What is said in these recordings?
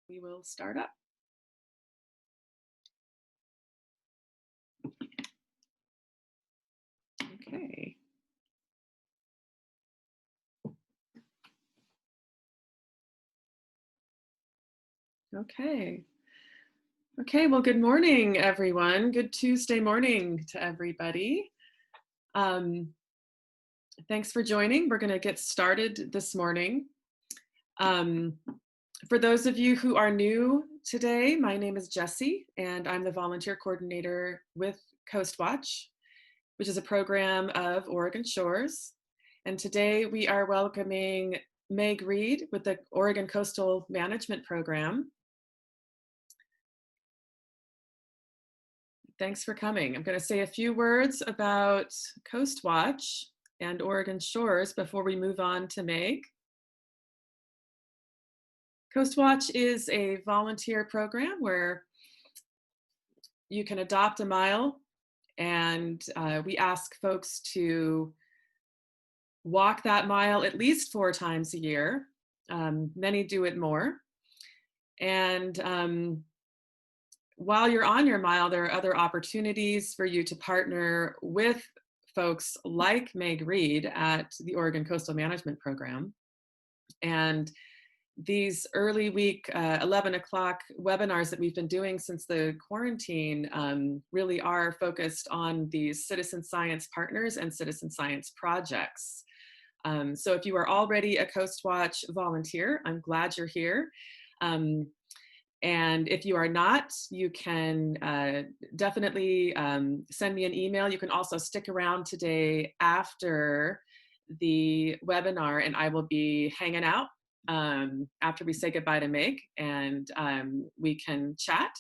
We will start up. Okay. Okay. Okay, well, good morning, everyone. Good Tuesday morning to everybody. Thanks for joining. We're going to get started this morning. For those of you who are new today, my name is Jessie, and I'm the volunteer coordinator with Coast Watch, which is a program of Oregon Shores. And today we are welcoming Meg Reed with the Oregon Coastal Management Program. Thanks for coming. I'm going to say a few words about Coast Watch and Oregon Shores before we move on to Meg. Coast Watch is a volunteer program where you can adopt a mile, and we ask folks to walk that mile at least 4 times a year. Many do it more. And while you're on your mile, there are other opportunities for you to partner with folks like Meg Reed at the Oregon Coastal Management Program. And these early week 11 o'clock webinars that we've been doing since the quarantine really are focused on these citizen science partners and citizen science projects. So if you are already a Coast Watch volunteer, I'm glad you're here. And if you are not, you can definitely send me an email. You can also stick around today after the webinar, and I will be hanging out after we say goodbye to Meg, and we can chat.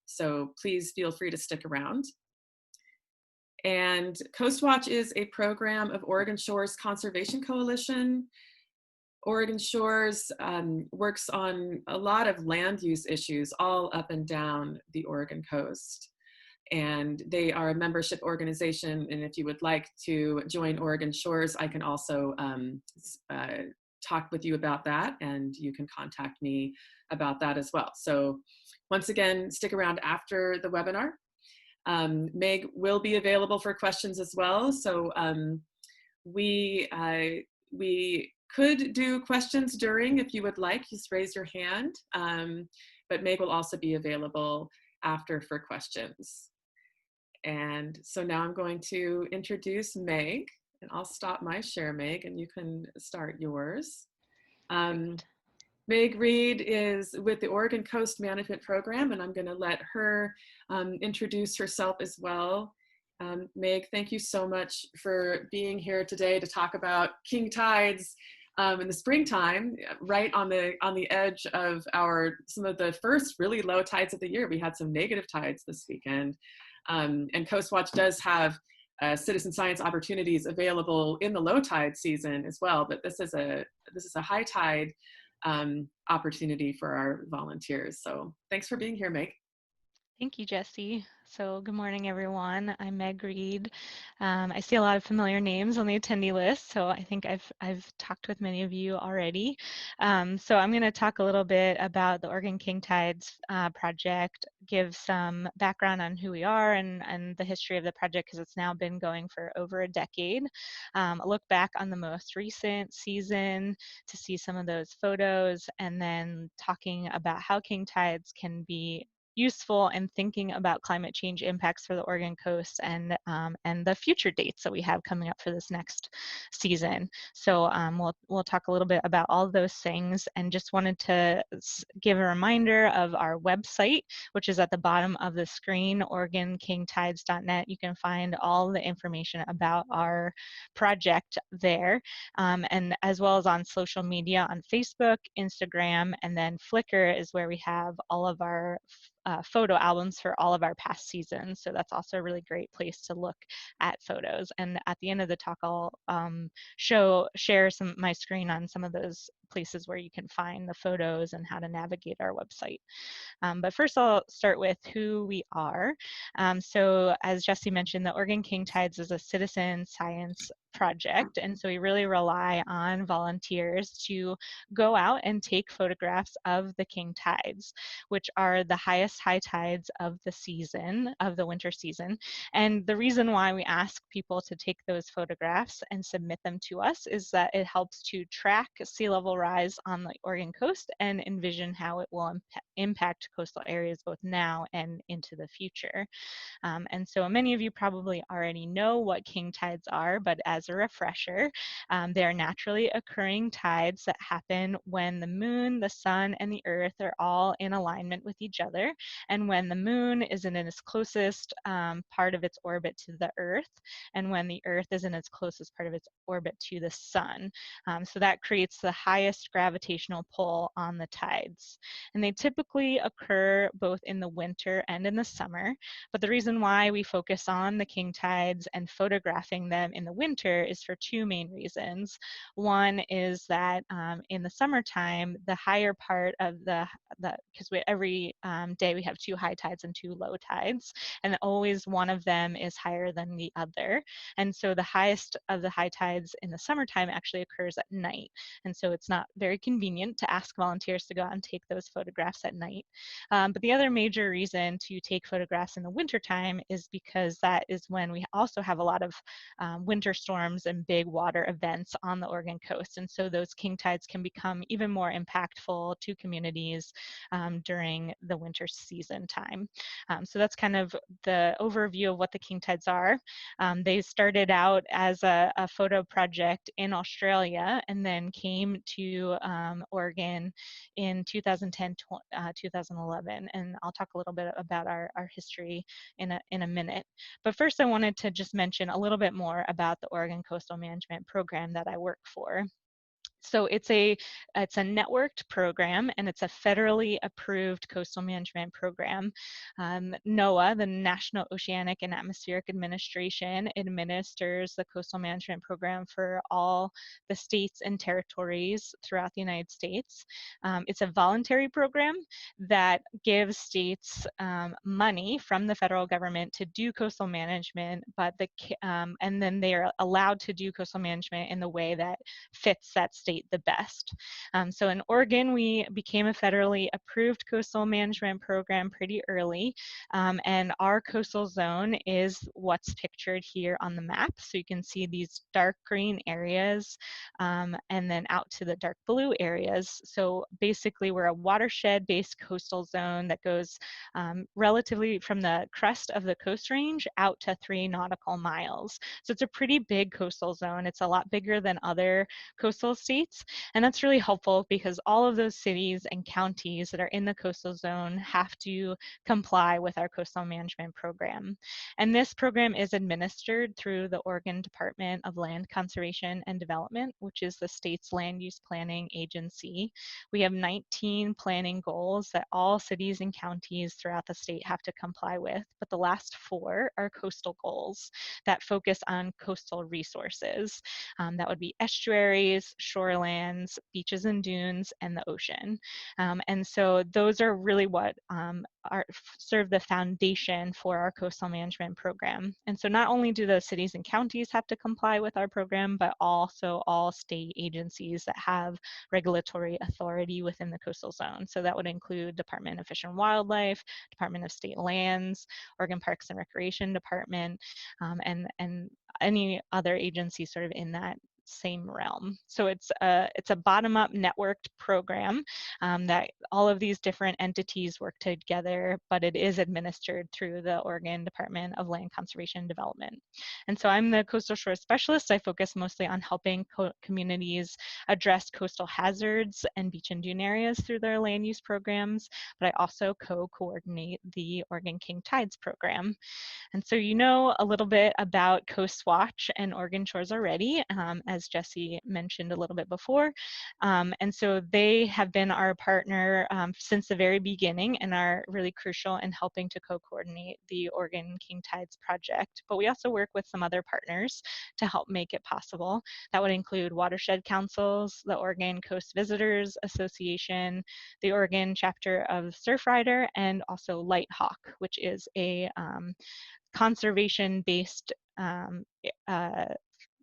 So please feel free to stick around. And Coast Watch is a program of Oregon Shores Conservation Coalition. Oregon Shores works on a lot of land use issues all up and down the Oregon coast. And they are a membership organization. And if you would like to join Oregon Shores, I can also talk with you about that, and you can contact me about that as well. So once again, stick around after the webinar. Meg will be available for questions as well. So we could do questions during if you would like, just raise your hand. But Meg will also be available after for questions. And so now I'm going to introduce Meg, and I'll stop my share, Meg, and you can start yours. Meg Reed is with the Oregon Coast Management Program, and I'm going to let her introduce herself as well. Meg, thank you so much for being here today to talk about king tides in the springtime, right on the edge of some of the first really low tides of the year. We had some negative tides this weekend, and Coast Watch does have citizen science opportunities available in the low tide season as well. But this is a high tide opportunity for our volunteers. So thanks for being here, Meg. Thank you, Jessie. So good morning, everyone. I'm Meg Reed. I see a lot of familiar names on the attendee list, so I think I've talked with many of you already. So I'm going to talk a little bit about the Oregon King Tides project, give some background on who we are and the history of the project, because it's now been going for over a decade. A look back on the most recent season to see some of those photos, and then talking about how king tides can be useful in thinking about climate change impacts for the Oregon coast and the future dates that we have coming up for this next season. So we'll talk a little bit about all of those things, and just wanted to give a reminder of our website, which is at the bottom of the screen, OregonKingTides.net. You can find all the information about our project there, and as well as on social media on Facebook, Instagram, and then Flickr is where we have all of our photo albums for all of our past seasons. So that's also a really great place to look at photos. And at the end of the talk, I'll share my screen on some of those places where you can find the photos and how to navigate our website. But first I'll start with who we are. So as Jesse mentioned, the Oregon King Tides is a citizen science project, and so we really rely on volunteers to go out and take photographs of the king tides, which are the highest high tides of the season, of the winter season. And the reason why we ask people to take those photographs and submit them to us is that it helps to track sea level rise on the Oregon coast and envision how it will impact coastal areas both now and into the future. And so many of you probably already know what king tides are, but as a refresher, they are naturally occurring tides that happen when the moon, the sun, and the earth are all in alignment with each other, and when the moon is in its closest part of its orbit to the earth, and when the earth is in its closest part of its orbit to the sun. So that creates the highest gravitational pull on the tides. And they typically occur both in the winter and in the summer. But the reason why we focus on the king tides and photographing them in the winter is for two main reasons. One is that in the summertime, the higher part of because every day we have two high tides and two low tides, and always one of them is higher than the other. And so the highest of the high tides in the summertime actually occurs at night. And so it's not very convenient to ask volunteers to go out and take those photographs at night. But the other major reason to take photographs in the wintertime is because that is when we also have a lot of winter storms and big water events on the Oregon coast. And so those king tides can become even more impactful to communities during the winter season time. So that's kind of the overview of what the king tides are. They started out as a photo project in Australia and then came to Oregon in 2010, 2011. And I'll talk a little bit about our history in a minute. But first I wanted to just mention a little bit more about the Oregon Coastal Management Program that I work for. So it's a networked program, and it's a federally approved coastal management program. NOAA, the National Oceanic and Atmospheric Administration, administers the coastal management program for all the states and territories throughout the United States. It's a voluntary program that gives states money from the federal government to do coastal management, but and then they are allowed to do coastal management in the way that fits that state the best. So in Oregon, we became a federally approved coastal management program pretty early, and our coastal zone is what's pictured here on the map. So you can see these dark green areas and then out to the dark blue areas. So basically we're a watershed-based coastal zone that goes relatively from the crest of the Coast Range out to 3 nautical miles. So it's a pretty big coastal zone. It's a lot bigger than other coastal states. And that's really helpful because all of those cities and counties that are in the coastal zone have to comply with our coastal management program. And this program is administered through the Oregon Department of Land Conservation and Development, which is the state's land use planning agency. We have 19 planning goals that all cities and counties throughout the state have to comply with, but the last 4 are coastal goals that focus on coastal resources. That would be estuaries, shorelands, beaches and dunes, and the ocean. And so those are really what serve the foundation for our coastal management program. And so not only do the cities and counties have to comply with our program, but also all state agencies that have regulatory authority within the coastal zone. So that would include Department of Fish and Wildlife, Department of State Lands, Oregon Parks and Recreation Department, and any other agency sort of in that same realm. So it's a bottom-up networked program that all of these different entities work together, but it is administered through the Oregon Department of Land Conservation and Development. And so I'm the coastal shore specialist. I focus mostly on helping communities address coastal hazards and beach and dune areas through their land use programs, but I also co-coordinate the Oregon King Tides program. And so you know a little bit about Coast Watch and Oregon Shores already, and as Jesse mentioned a little bit before. And so they have been our partner since the very beginning and are really crucial in helping to co-coordinate the Oregon King Tides project. But we also work with some other partners to help make it possible. That would include watershed councils, the Oregon Coast Visitors Association, the Oregon chapter of Surfrider, and also Light Hawk, which is a conservation-based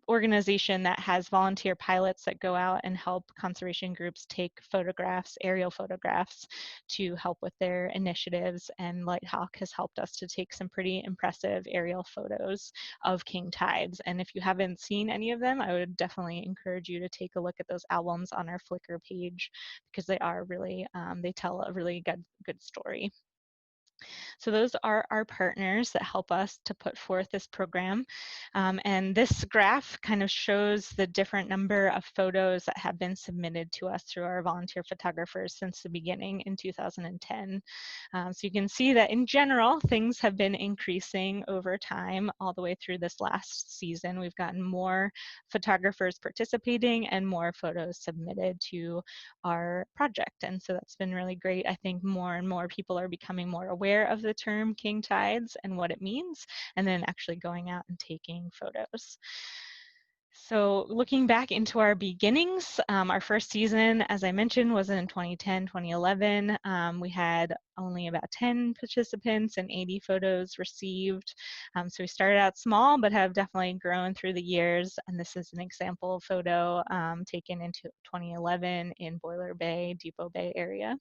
organization that has volunteer pilots that go out and help conservation groups take photographs, aerial photographs, to help with their initiatives. And Lighthawk has helped us to take some pretty impressive aerial photos of king tides. And if you haven't seen any of them, I would definitely encourage you to take a look at those albums on our Flickr page, because they are really, they tell a really good story. So those are our partners that help us to put forth this program. And this graph kind of shows the different number of photos that have been submitted to us through our volunteer photographers since the beginning in 2010. So you can see that in general, things have been increasing over time all the way through this last season. We've gotten more photographers participating and more photos submitted to our project. And so that's been really great. I think more and more people are becoming more aware of the term king tides and what it means, and then actually going out and taking photos. So looking back into our beginnings, our first season, as I mentioned, was in 2010, 2011. We had only about 10 participants and 80 photos received. So we started out small, but have definitely grown through the years. And this is an example photo taken in 2011 in Boiler Bay, Depot Bay area.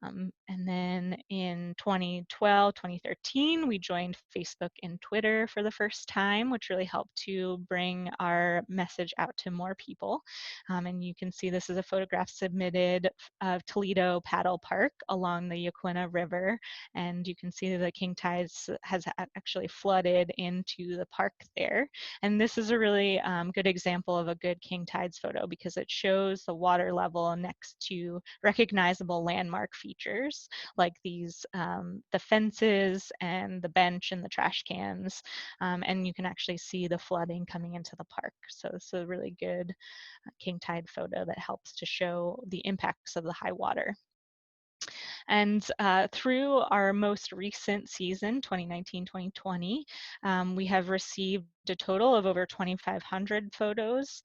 And then in 2012, 2013, we joined Facebook and Twitter for the first time, which really helped to bring our message out to more people. And you can see this is a photograph submitted of Toledo Paddle Park along the Yaquina River. And you can see the king tides has actually flooded into the park there. And this is a really good example of a good king tides photo, because it shows the water level next to recognizable landmark features like these, the fences and the bench and the trash cans, and you can actually see the flooding coming into the park. So it's a really good king tide photo that helps to show the impacts of the high water. And through our most recent season, 2019-2020, we have received a total of over 2,500 photos.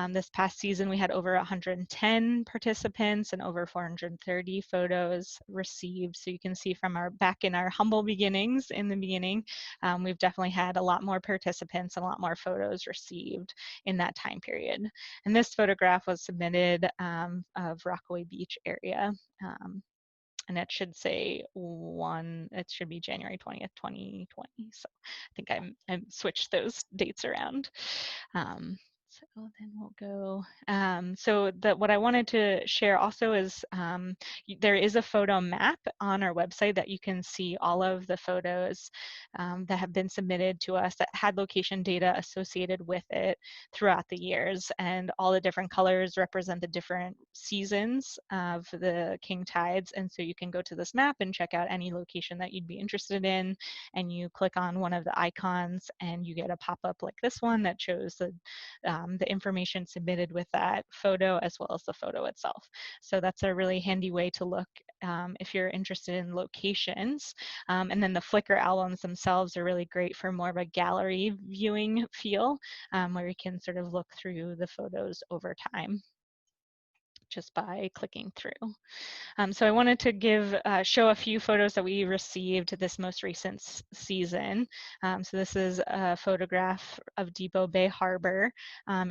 This past season, we had over 110 participants and over 430 photos received. So you can see from our back in our humble beginnings in the beginning, we've definitely had a lot more participants and a lot more photos received in that time period. And this photograph was submitted of Rockaway Beach area. And it should say it should be January 20th, 2020. So I think I switched those dates around. So then we'll go. So what I wanted to share also is there is a photo map on our website that you can see all of the photos that have been submitted to us that had location data associated with it throughout the years. And all the different colors represent the different seasons of the king tides. And so you can go to this map and check out any location that you'd be interested in. And you click on one of the icons and you get a pop-up like this one that shows the information submitted with that photo as well as the photo itself. So that's a really handy way to look if you're interested in locations. And then the Flickr albums themselves are really great for more of a gallery viewing feel, where you can sort of look through the photos over time just by clicking through. So I wanted to show a few photos that we received this most recent season. So this is a photograph of Depot Bay Harbor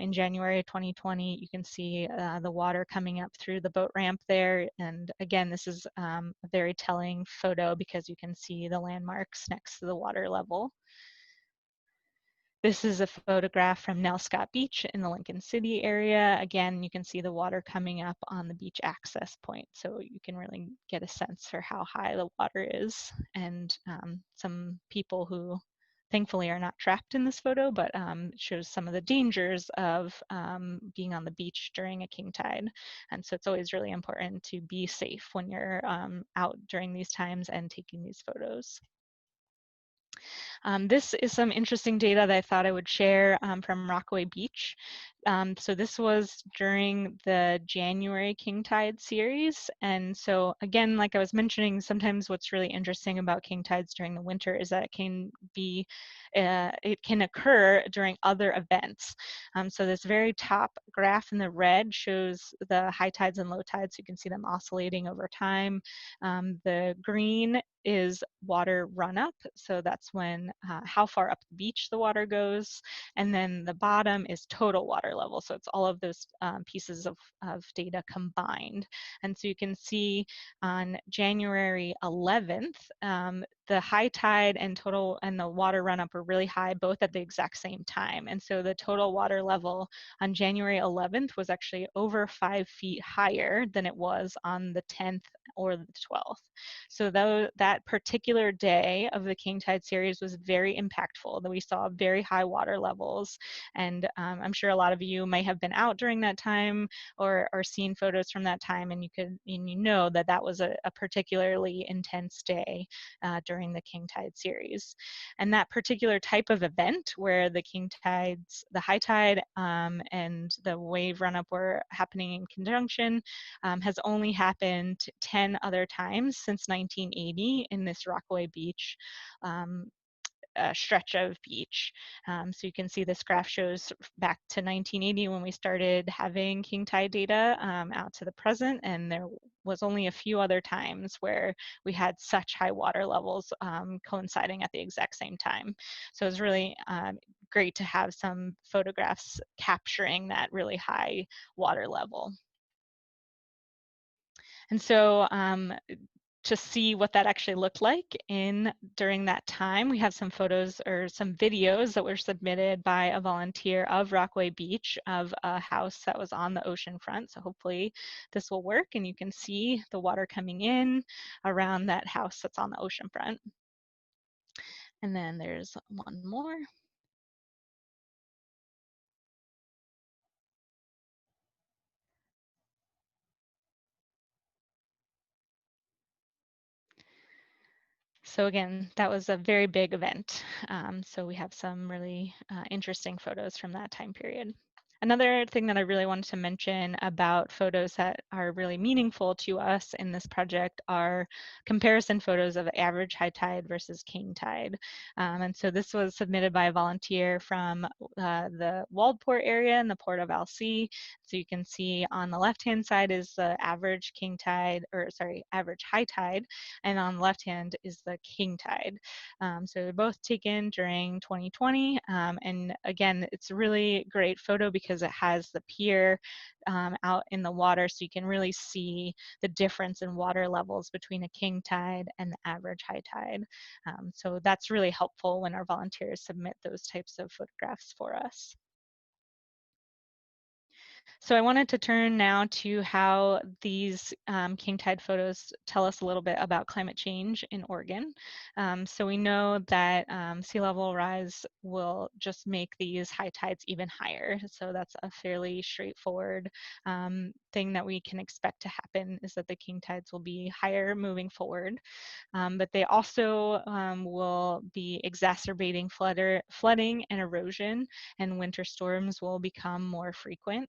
in January 2020. You can see the water coming up through the boat ramp there. And again, this is a very telling photo because you can see the landmarks next to the water level. This is a photograph from Nell Scott Beach in the Lincoln City area. Again, you can see the water coming up on the beach access point, so you can really get a sense for how high the water is. And some people who thankfully are not trapped in this photo, but shows some of the dangers of being on the beach during a king tide. And so it's always really important to be safe when you're out during these times and taking these photos. This is some interesting data that I thought I would share from Rockaway Beach. So this was during the January king tide series. And so again, like I was mentioning, sometimes what's really interesting about king tides during the winter is that it can occur during other events. So this very top graph in the red shows the high tides and low tides. You can see them oscillating over time. The green is water run up. So that's when how far up the beach the water goes. And then the bottom is total water level. So it's all of those pieces of data combined. And so you can see on January 11th, the high tide and the water run up were really high, both at the exact same time. And so the total water level on January 11th was actually over 5 feet higher than it was on the 10th or the 12th. So that particular day of the king tide series was very impactful, that we saw very high water levels. And I'm sure a lot of you might have been out during that time or seen photos from that time, and you know that was a particularly intense day during the king tide series. And that particular type of event where the high tide and the wave run up were happening in conjunction has only happened 10 other times since 1980 in this Rockaway Beach stretch of beach. So you can see this graph shows back to 1980 when we started having king tide data out to the present, and there was only a few other times where we had such high water levels coinciding at the exact same time. So it was really great to have some photographs capturing that really high water level. And so to see what that actually looked like during that time, we have some photos or some videos that were submitted by a volunteer of Rockaway Beach of a house that was on the ocean front. So hopefully this will work and you can see the water coming in around that house that's on the ocean front. And then there's one more. So again, that was a very big event. So we have some really interesting photos from that time period. Another thing that I really wanted to mention about photos that are really meaningful to us in this project are comparison photos of average high tide versus king tide. And so this was submitted by a volunteer from the Waldport area in the Port of Alsea. So you can see on the left-hand side is the average average high tide, and on the left hand is the king tide. So they're both taken during 2020, and again, it's a really great photo because it has the pier out in the water, so you can really see the difference in water levels between a king tide and the average high tide. So that's really helpful when our volunteers submit those types of photographs for us. So I wanted to turn now to how these king tide photos tell us a little bit about climate change in Oregon. So we know that sea level rise will just make these high tides even higher. So that's a fairly straightforward thing that we can expect to happen, is that the king tides will be higher moving forward. But they also will be exacerbating flooding and erosion, and winter storms will become more frequent.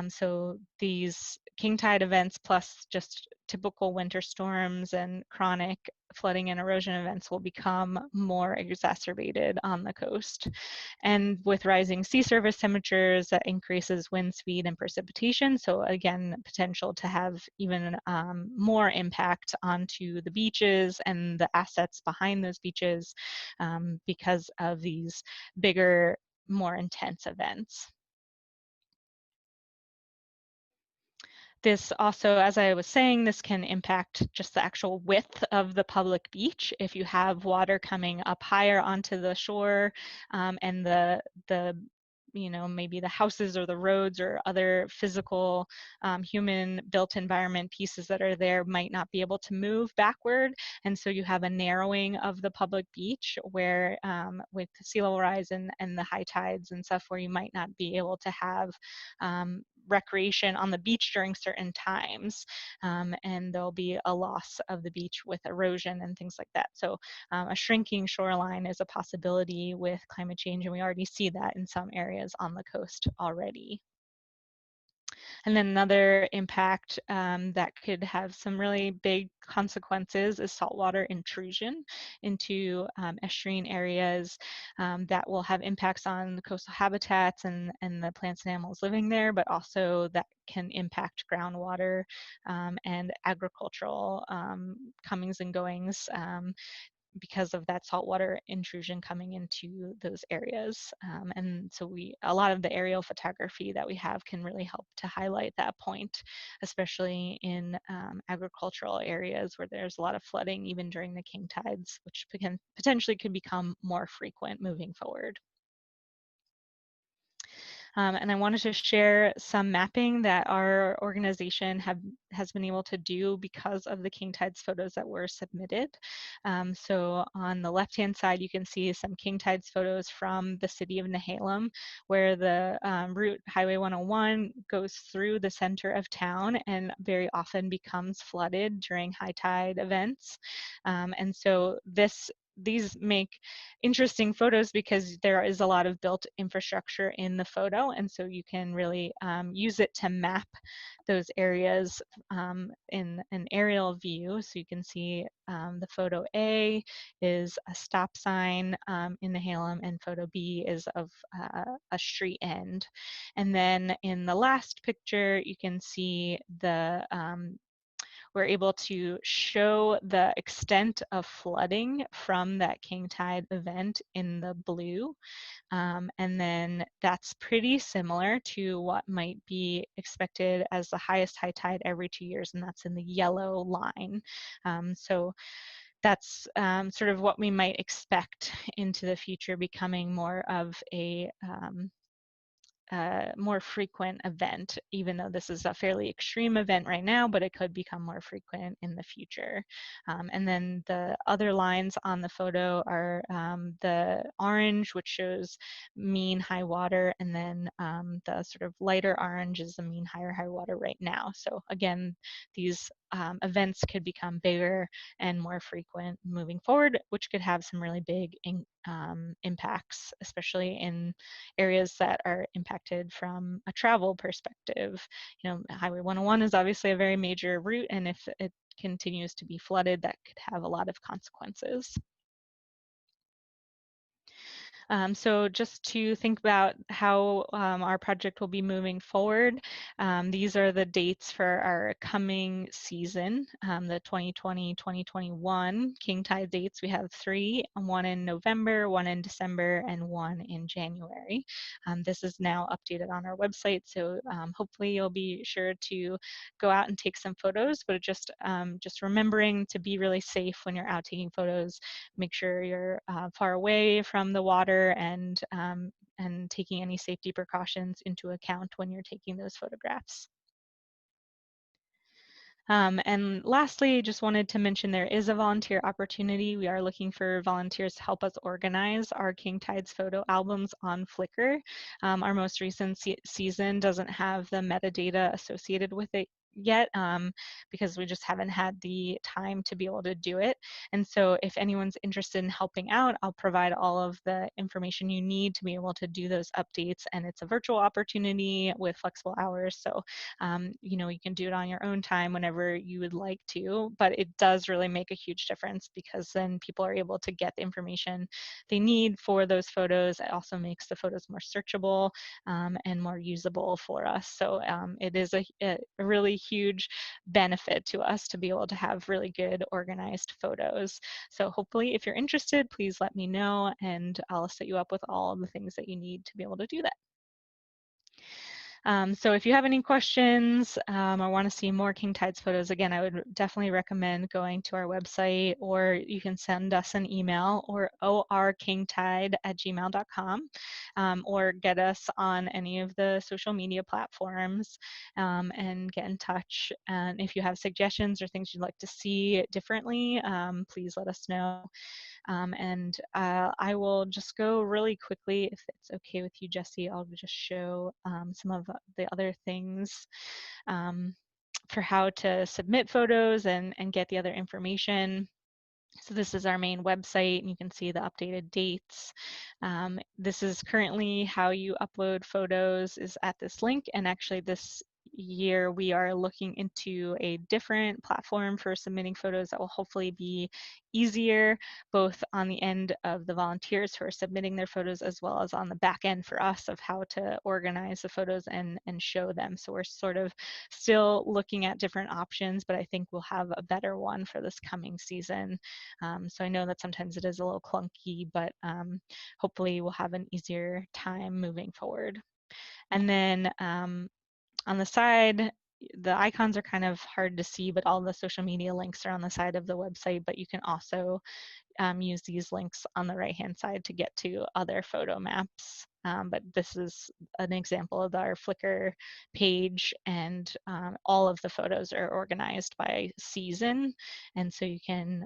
So these king tide events plus just typical winter storms and chronic flooding and erosion events will become more exacerbated on the coast. And with rising sea surface temperatures, that increases wind speed and precipitation. So again, potential to have even more impact onto the beaches and the assets behind those beaches because of these bigger, more intense events. This also, as I was saying, this can impact just the actual width of the public beach. If you have water coming up higher onto the shore and maybe the houses or the roads or other physical human built environment pieces that are there might not be able to move backward. And so you have a narrowing of the public beach where with sea level rise and the high tides and stuff, where you might not be able to have recreation on the beach during certain times, and there'll be a loss of the beach with erosion and things like that. So a shrinking shoreline is a possibility with climate change, and we already see that in some areas on the coast already. And then another impact that could have some really big consequences is saltwater intrusion into estuarine areas that will have impacts on the coastal habitats and the plants and animals living there, but also that can impact groundwater and agricultural comings and goings because of that saltwater intrusion coming into those areas. And so a lot of the aerial photography that we have can really help to highlight that point, especially in agricultural areas where there's a lot of flooding even during the king tides, which potentially could become more frequent moving forward. And I wanted to share some mapping that our organization has been able to do because of the king tides photos that were submitted. So on the left-hand side, you can see some king tides photos from the city of Nehalem, where the route Highway 101 goes through the center of town and very often becomes flooded during high tide events. And so these make interesting photos because there is a lot of built infrastructure in the photo, and so you can really use it to map those areas in an aerial view. So you can see the photo A is a stop sign in Nehalem, and photo B is of a street end. And then in the last picture, you can see we're able to show the extent of flooding from that king tide event in the blue. And then that's pretty similar to what might be expected as the highest high tide every 2 years, and that's in the yellow line. So that's sort of what we might expect into the future becoming more of a more frequent event, even though this is a fairly extreme event right now, but it could become more frequent in the future. And then the other lines on the photo are the orange, which shows mean high water, and then the sort of lighter orange is the mean higher high water right now. So again, these events could become bigger and more frequent moving forward, which could have some really big impacts, especially in areas that are impacted from a travel perspective. You know, Highway 101 is obviously a very major route, and if it continues to be flooded, that could have a lot of consequences. So just to think about how our project will be moving forward, these are the dates for our coming season, the 2020-2021 King Tide dates. We have 3, one in November, one in December, and one in January. This is now updated on our website, so hopefully you'll be sure to go out and take some photos, but just remembering to be really safe when you're out taking photos. Make sure you're far away from the water and taking any safety precautions into account when you're taking those photographs. And lastly, just wanted to mention there is a volunteer opportunity. We are looking for volunteers to help us organize our King Tides photo albums on Flickr. Our most recent season doesn't have the metadata associated with it yet because we just haven't had the time to be able to do it. And so if anyone's interested in helping out, I'll provide all of the information you need to be able to do those updates. And it's a virtual opportunity with flexible hours. So, you know, you can do it on your own time whenever you would like to, but it does really make a huge difference because then people are able to get the information they need for those photos. It also makes the photos more searchable and more usable for us. So it is a really huge benefit to us to be able to have really good organized photos. So hopefully if you're interested, please let me know and I'll set you up with all of the things that you need to be able to do that. So if you have any questions or want to see more King Tides photos, again, I would definitely recommend going to our website, or you can send us an email or orkingtide@gmail.com, or get us on any of the social media platforms and get in touch. And if you have suggestions or things you'd like to see differently, please let us know. I will just go really quickly, if it's okay with you, Jesse. I'll just show some of the other things for how to submit photos and get the other information. So this is our main website, and you can see the updated dates. This is currently how you upload photos is at this link, and actually this year we are looking into a different platform for submitting photos that will hopefully be easier, both on the end of the volunteers who are submitting their photos as well as on the back end for us of how to organize the photos and show them. So we're sort of still looking at different options, but I think we'll have a better one for this coming season. So I know that sometimes it is a little clunky, but hopefully we'll have an easier time moving forward. And then on the side, the icons are kind of hard to see, but all the social media links are on the side of the website, but you can also use these links on the right-hand side to get to other photo maps. But this is an example of our Flickr page, and all of the photos are organized by season. And so you can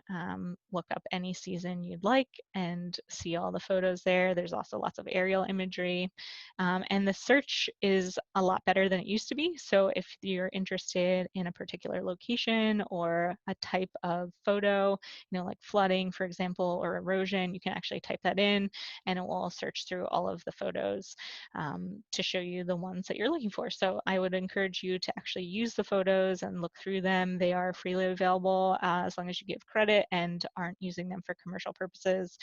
look up any season you'd like and see all the photos there. There's also lots of aerial imagery. And the search is a lot better than it used to be. So if you're interested in a particular location or a type of photo, like flooding, for example, or erosion, you can actually type that in and it will search through all of the photos to show you the ones that you're looking for. So I would encourage you to actually use the photos and look through them. They are freely available as long as you give credit and aren't using them for commercial purposes.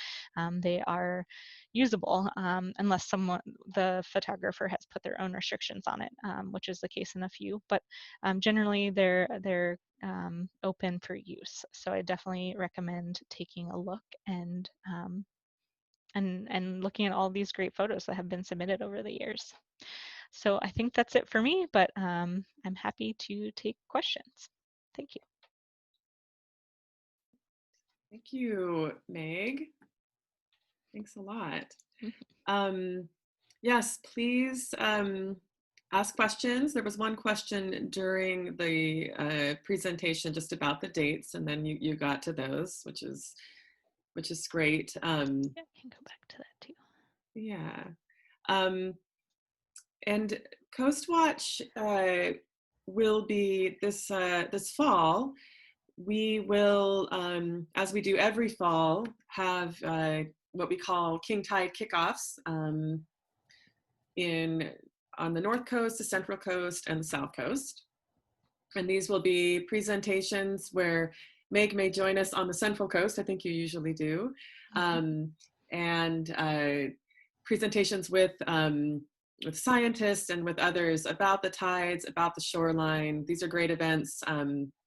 They are usable unless the photographer has put their own restrictions on it, which is the case in a few, but generally they're open for use. So I definitely recommend taking a look and looking at all these great photos that have been submitted over the years. So I think that's it for me, but I'm happy to take questions. Thank you. Thank you, Meg. Thanks a lot. Yes, please ask questions. There was one question during the presentation just about the dates, and then you got to those, which is great. Yeah, I can go back to that too. Yeah. And Coastwatch will be this fall. We will, as we do every fall, have what we call King Tide kickoffs on the North Coast, the Central Coast, and the South Coast. And these will be presentations where Meg may join us on the Central Coast. I think you usually do. And presentations with scientists and with others about the tides, about the shoreline. These are great events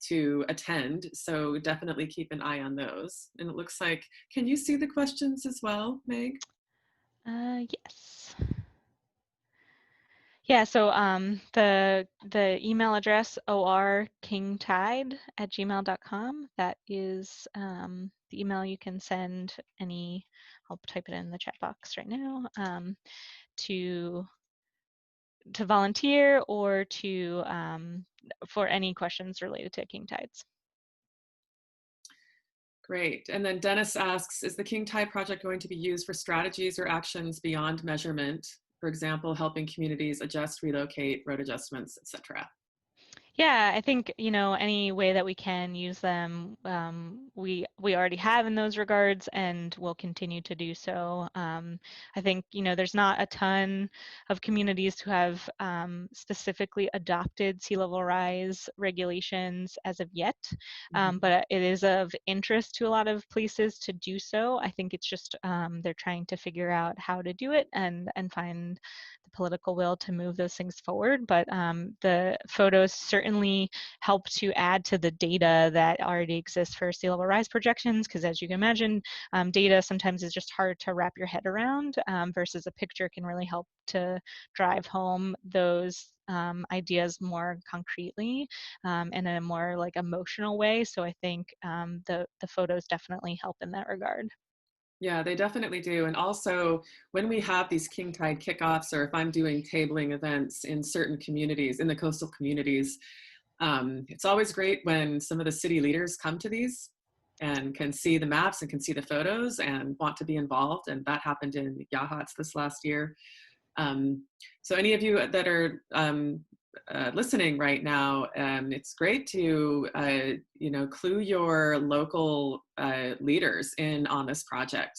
to attend, so definitely keep an eye on those. And it looks like, can you see the questions as well, Meg? Yes. Yeah, so the email address orkingtide@gmail.com, that is the email you can send I'll type it in the chat box right now, to volunteer or to for any questions related to King Tides. Great. And then Dennis asks, is the King Tide project going to be used for strategies or actions beyond measurement? For example, helping communities adjust, relocate, road adjustments, etc. Yeah, I think, any way that we can use them, we already have in those regards, and will continue to do so. I think, there's not a ton of communities who have specifically adopted sea level rise regulations as of yet, but it is of interest to a lot of places to do so. I think it's just they're trying to figure out how to do it and find the political will to move those things forward. But the photos certainly help to add to the data that already exists for sea level rise projections, because as you can imagine, data sometimes is just hard to wrap your head around, versus a picture can really help to drive home those ideas more concretely in a more like emotional way. So I think the photos definitely help in that regard. Yeah, they definitely do. And also when we have these King Tide kickoffs, or if I'm doing tabling events in certain communities, in the coastal communities, it's always great when some of the city leaders come to these and can see the maps and can see the photos and want to be involved. And that happened in Yachats this last year. So any of you that are listening right now, it's great to clue your local leaders in on this project,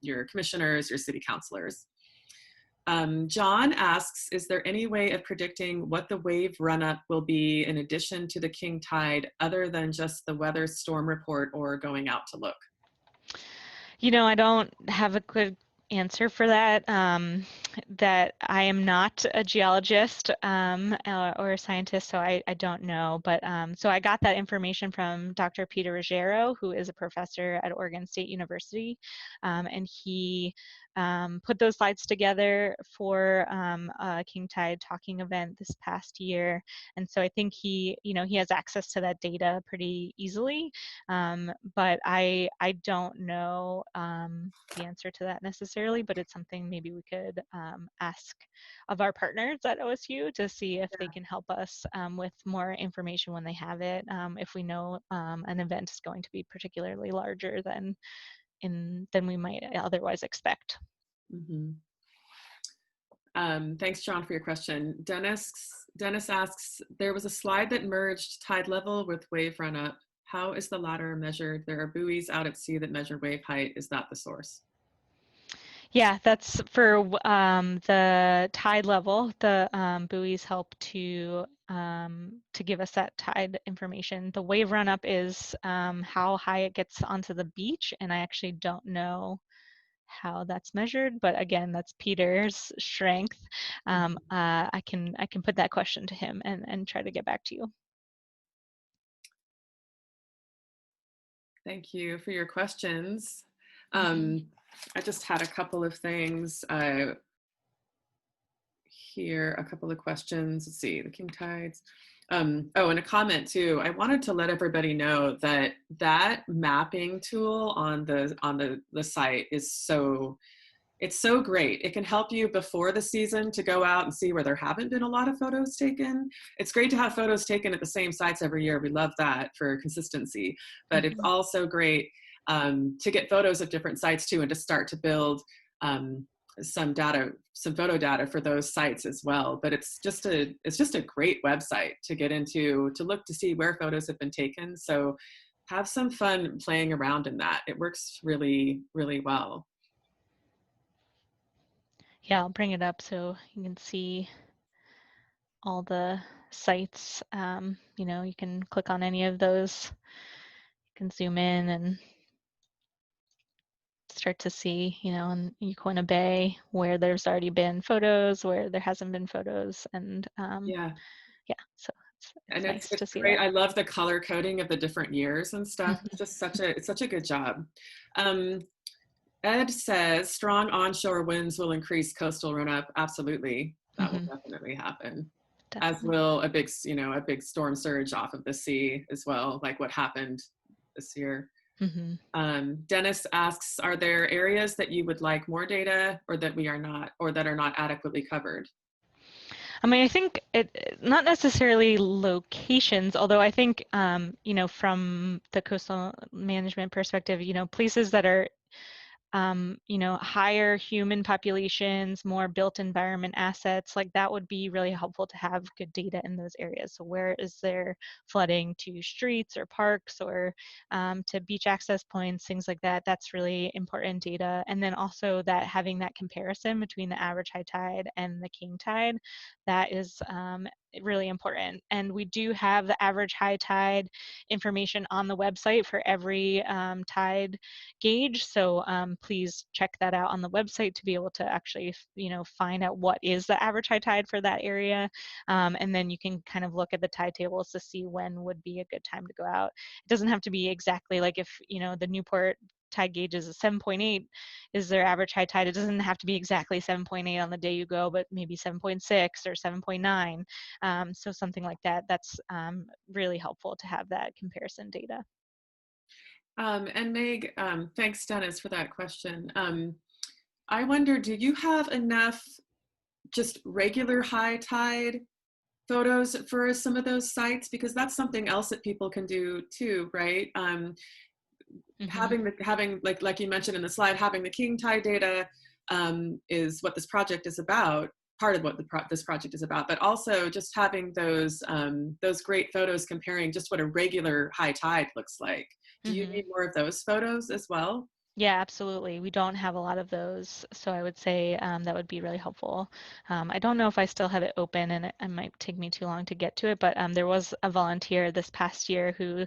your commissioners, your city councilors. John asks, is there any way of predicting what the wave run-up will be in addition to the king tide, other than just the weather storm report or going out to look? I don't have a good answer for that. That I am not a geologist or a scientist, so I don't know. But so I got that information from Dr. Peter Ruggiero, who is a professor at Oregon State University, and he put those slides together for a King Tide talking event this past year. And so I think he has access to that data pretty easily. But I don't know the answer to that necessarily, but it's something maybe we could ask of our partners at OSU to see if they can help us with more information when they have it, if we know an event is going to be particularly larger than we might otherwise expect. Mm-hmm. Thanks, John, for your question. Dennis asks, there was a slide that merged tide level with wave run up. How is the latter measured? There are buoys out at sea that measure wave height. Is that the source? Yeah, that's for the tide level. The buoys help to give us that tide information. The wave run up is how high it gets onto the beach, and I actually don't know how that's measured, but again, that's Peter's strength. I can put that question to him and try to get back to you. Thank you for your questions. I just had a couple of things here, a couple of questions. Let's see, the king tides. Oh, and a comment too. I wanted to let everybody know that that mapping tool on the site is it's so great. It can help you before the season to go out and see where there haven't been a lot of photos taken. It's great to have photos taken at the same sites every year. We love that for consistency, but it's also great to get photos of different sites too, and to start to build some photo data for those sites as well. But it's just a great website to get into, to look to see where photos have been taken. So have some fun playing around in that. It works really, really well. Yeah, I'll bring it up so you can see all the sites. You can click on any of those. You can zoom in and start to see, in Uquina Bay, where there's already been photos, where there hasn't been photos, and so it's nice to see great. that. I love the color coding of the different years and stuff. It's just such a good job. Ed says strong onshore winds will increase coastal run-up. Absolutely, that will definitely happen. Definitely. As will a big storm surge off of the sea as well, like what happened this year. Dennis asks, are there areas that you would like more data, or that are not adequately covered? I mean, I think not necessarily locations, although I think, from the coastal management perspective, places that are higher human populations, more built environment assets, like that would be really helpful to have good data in those areas. So where is there flooding to streets or parks or to beach access points, things like that, that's really important data. And then also that having that comparison between the average high tide and the king tide, that is really important. And we do have the average high tide information on the website for every tide gauge. So please check that out on the website to be able to actually, find out what is the average high tide for that area. And then you can kind of look at the tide tables to see when would be a good time to go out. It doesn't have to be exactly like if, the Newport tide gauge is a 7.8 is their average high tide. It doesn't have to be exactly 7.8 on the day you go, but maybe 7.6 or 7.9. So something like that, that's really helpful to have that comparison data. And Meg, thanks Dennis for that question. I wonder, do you have enough just regular high tide photos for some of those sites? Because that's something else that people can do too, right? Mm-hmm. having like you mentioned in the slide, having the king tide data is what this project is about, part of what this project is about, but also just having those great photos comparing just what a regular high tide looks like. Do you Mm-hmm. need more of those photos as well? Yeah, absolutely. We don't have a lot of those, so I would say that would be really helpful. I don't know if I still have it open, and it might take me too long to get to it, but there was a volunteer this past year who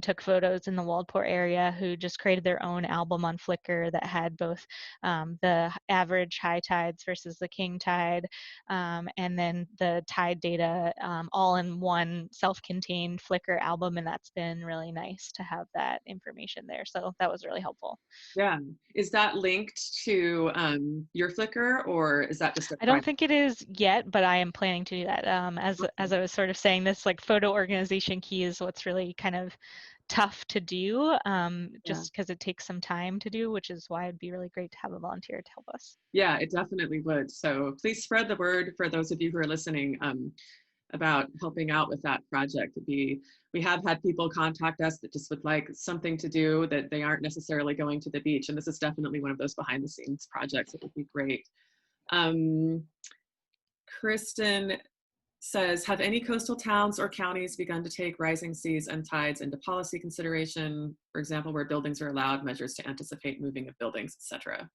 took photos in the Waldport area who just created their own album on Flickr that had both the average high tides versus the king tide, and then the tide data all in one self-contained Flickr album, and that's been really nice to have that information there. So that was really helpful. Yeah. Is that linked to your Flickr, or is that just a I don't private? think it is yet, but I am planning to do that. As I was sort of saying, this like photo organization key is what's really kind of tough to do, Yeah. just because it takes some time to do, which is why it'd be really great to have a volunteer to help us. Yeah, it definitely would. So please spread the word for those of you who are listening about helping out with that project. We have had people contact us that just would like something to do, that they aren't necessarily going to the beach. And this is definitely one of those behind the scenes projects that would be great. Um, Kristen says, have any coastal towns or counties begun to take rising seas and tides into policy consideration? For example, where buildings are allowed, measures to anticipate moving of buildings, etc.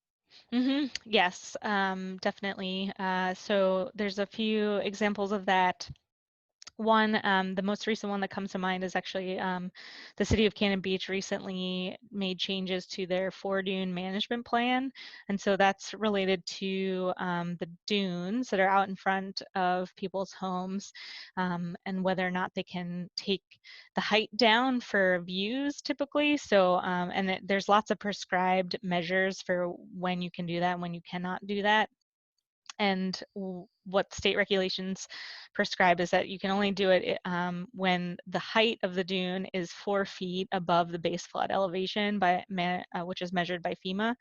Yes, definitely. So there's a few examples of that. One, the most recent one that comes to mind is actually the city of Cannon Beach recently made changes to their dune management plan. And so that's related to the dunes that are out in front of people's homes, and whether or not they can take the height down for views typically. So, there's lots of prescribed measures for when you can do that and when you cannot do that. And what state regulations prescribe is that you can only do it when the height of the dune is 4 feet above the base flood elevation which is measured by FEMA.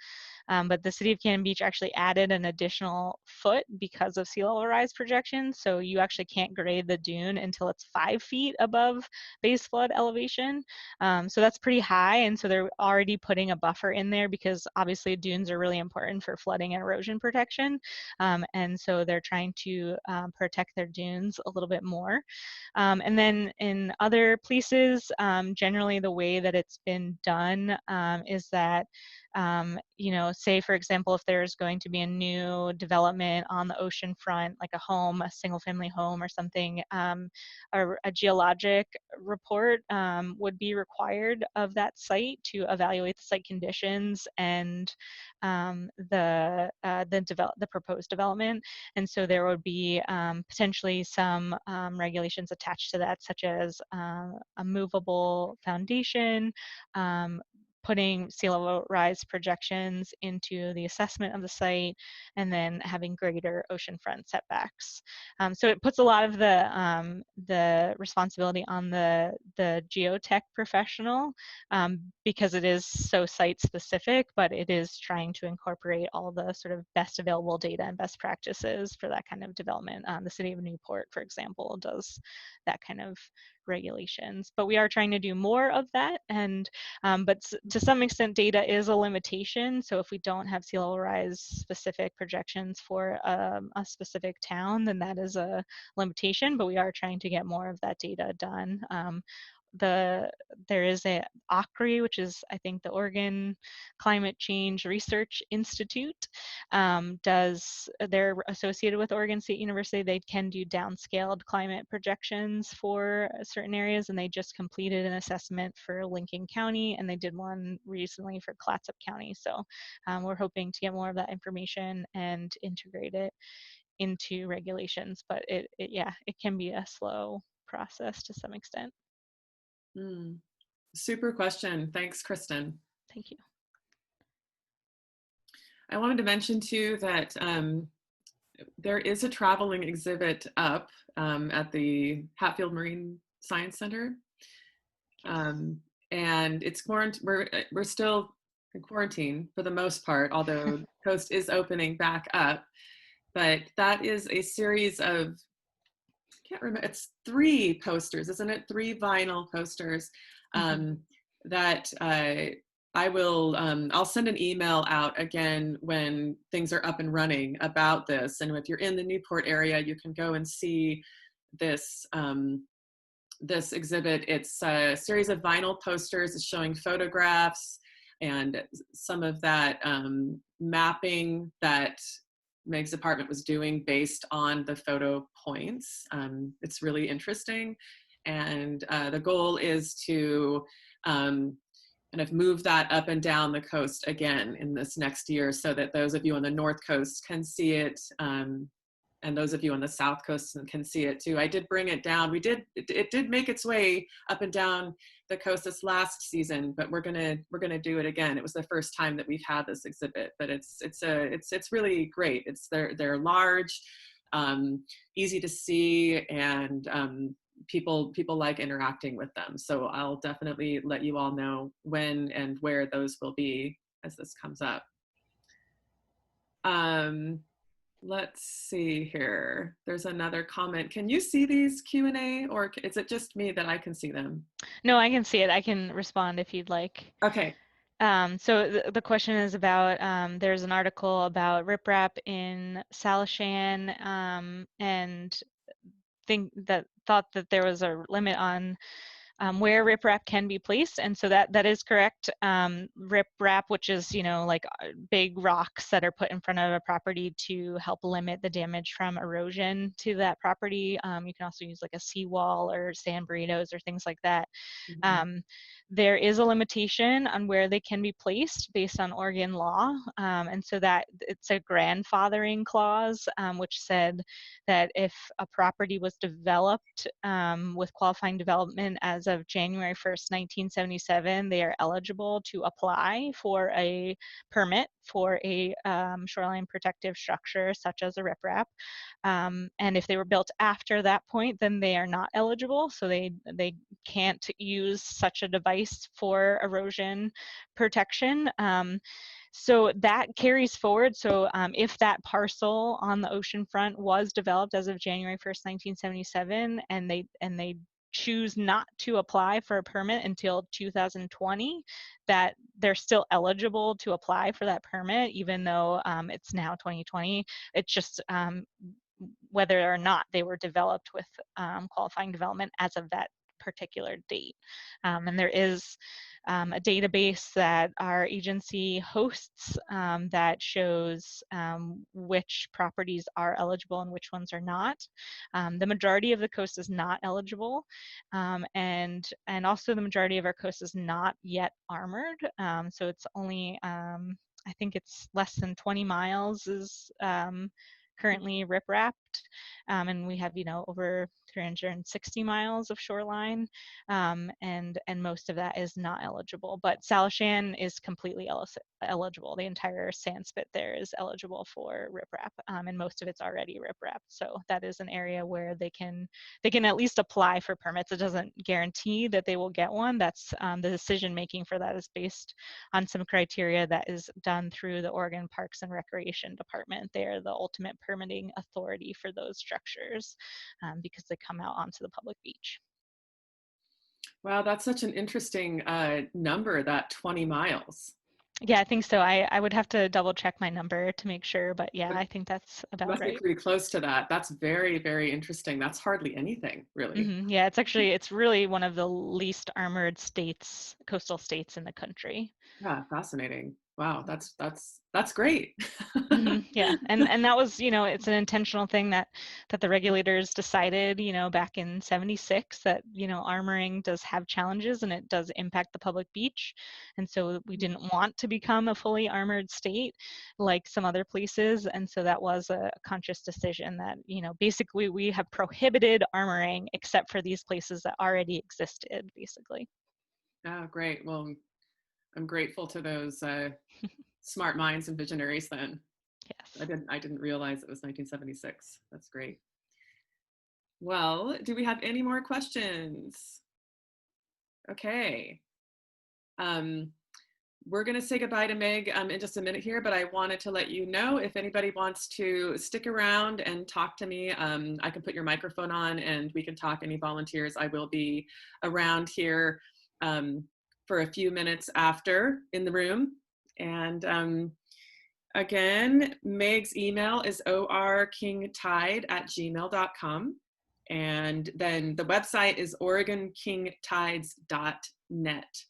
But the city of Cannon Beach actually added an additional foot because of sea level rise projections. So you actually can't grade the dune until it's 5 feet above base flood elevation. So that's pretty high. And so they're already putting a buffer in there because obviously dunes are really important for flooding and erosion protection. And so they're trying to protect their dunes a little bit more. And then in other places, generally the way that it's been done is that say for example, if there's going to be a new development on the ocean front, like a single family home or something, a geologic report would be required of that site to evaluate the site conditions and the proposed development. And so there would be potentially some regulations attached to that, such as a movable foundation, putting sea level rise projections into the assessment of the site, and then having greater oceanfront setbacks. So it puts a lot of the responsibility on the geotech professional, because it is so site specific, but it is trying to incorporate all the sort of best available data and best practices for that kind of development. The city of Newport, for example, does that kind of regulations, but we are trying to do more of that. And but to some extent, data is a limitation. So if we don't have sea level rise specific projections for a specific town, then that is a limitation, but we are trying to get more of that data done. There is a OCRI, which is I think the Oregon Climate Change Research Institute, they're associated with Oregon State University. They can do downscaled climate projections for certain areas, and they just completed an assessment for Lincoln County, and they did one recently for Clatsop County. So we're hoping to get more of that information and integrate it into regulations, but it can be a slow process to some extent. Super question. Thanks, Kristen. Thank you. I wanted to mention too that there is a traveling exhibit up at the Hatfield Marine Science Center. Yes. And it's we're still in quarantine for the most part, although the coast is opening back up. But that is a series of, I can't remember, it's 3 posters, isn't it? 3 vinyl posters Mm-hmm. that I will, I'll send an email out again when things are up and running about this. And if you're in the Newport area, you can go and see this, this exhibit. It's a series of vinyl posters showing photographs and some of that mapping that Meg's department was doing based on the photo points. It's really interesting. And the goal is to kind of move that up and down the coast again in this next year so that those of you on the North Coast can see it, and those of you on the South Coast can see it too. I did bring it down. It did make its way up and down the coast this last season, but we're gonna do it again. It was the first time that we've had this exhibit, but it's really great. They're large, easy to see, and people like interacting with them. So I'll definitely let you all know when and where those will be as this comes up. Let's see here. There's another comment. Can you see these Q&A, or is it just me that I can see them? No, I can see it. I can respond if you'd like. Okay. So the question is about, there's an article about riprap in Salishan, and thought that there was a limit on where riprap can be placed, and so that is correct. Riprap, which is, you know, like big rocks that are put in front of a property to help limit the damage from erosion to that property. You can also use like a seawall or sand burritos or things like that. Mm-hmm. There is a limitation on where they can be placed based on Oregon law, and so that it's a grandfathering clause, which said that if a property was developed with qualifying development as of January 1st, 1977, they are eligible to apply for a permit for a shoreline protective structure such as a riprap. And if they were built after that point, then they are not eligible, so they can't use such a device for erosion protection. So that carries forward. So if that parcel on the ocean front was developed as of January 1st, 1977, and they choose not to apply for a permit until 2020, that they're still eligible to apply for that permit, even though it's now 2020. It's just whether or not they were developed with qualifying development as of that particular date. And there is a database that our agency hosts that shows which properties are eligible and which ones are not. The majority of the coast is not eligible, and also the majority of our coast is not yet armored. So it's only, I think it's less than 20 miles is currently rip-wrapped, and we have, you know, over 360 miles of shoreline, and most of that is not eligible. But Salishan is completely eligible. The entire sand spit there is eligible for riprap, and most of it's already riprap. So that is an area where they can at least apply for permits. It doesn't guarantee that they will get one. That's the decision making for that is based on some criteria that is done through the Oregon Parks and Recreation Department. They are the ultimate permitting authority for those structures because they come out onto the public beach. Wow, that's such an interesting number, that 20 miles. Yeah, I think so. I would have to double check my number to make sure, but yeah, I think that's You about must be right. pretty close to that. That's very, very interesting. That's hardly anything, really. Yeah, it's really one of the least armored states, coastal states in the country. Yeah, fascinating. Wow, that's great. Yeah, and that was, you know, it's an intentional thing that the regulators decided, you know, back in '76 that, you know, armoring does have challenges and it does impact the public beach, and so we didn't want to become a fully armored state like some other places, and so that was a conscious decision that, you know, basically we have prohibited armoring except for these places that already existed, basically. Oh, great. Well, I'm grateful to those smart minds and visionaries then. Yes. I didn't realize it was 1976. That's great. Well, do we have any more questions? Okay. We're going to say goodbye to Meg in just a minute here, but I wanted to let you know if anybody wants to stick around and talk to me, I can put your microphone on and we can talk. Any volunteers, I will be around here for a few minutes after in the room. And again, Meg's email is orkingtide@gmail.com. And then the website is oregonkingtides.net.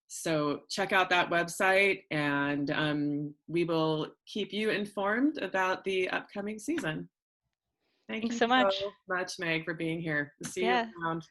So check out that website, and we will keep you informed about the upcoming season. Thank Thanks you so much. so much, Meg, for being here. See you Yeah. around.